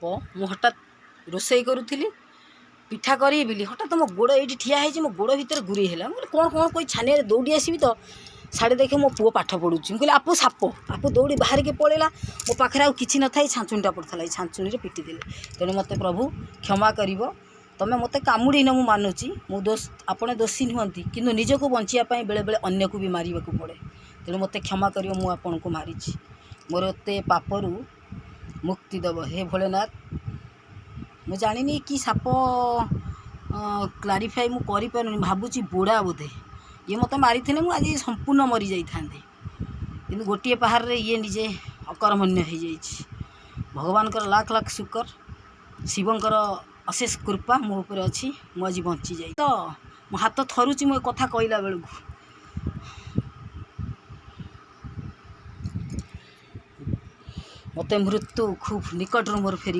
मु हठात रोसई करूली पिठा करी बोली हठात मो गोड़ ये ठिया है मो गोड़ भितर गुरी है कौन कौन कोई छानिया दौड़ी आसबि तो साढ़े देखे मो पुओ पाठ पढ़ुँ कहली आपू साप आपू दौड़ी बाहर के पलैला मो पाखे आउ कि ना छाँचुणीटा पड़ता छाँचुणी पिटी देले तेणु मत प्रभु क्षमा कर तुम मत कामुड़ी न मानुची मु दोष आपणे दोषी नुहति कि निजक बचापी बेले बेले अन्य को भी मारे पड़े तेणु मत क्षमा कर मुझे को मारी मोर एते पापरू मुक्ति दब हे भोलेनाथ मु जानी कि साप क्लारीफाई मु करि भावुची बुढ़ा बोधे ये मत मारी थे मुझे संपूर्ण मरी जाता कि गोटे पहाड़ रे ये निजे अकर्मण्य हो जाइए भगवान लाख लाख शुक्र शिवंकर अशेष कृपा मो ऊपर अच्छी मुझे बची जाए तो मो हाथ थरुची मो कथा कहला बेलू मत मृत्यु खूब निकट मोर फेरी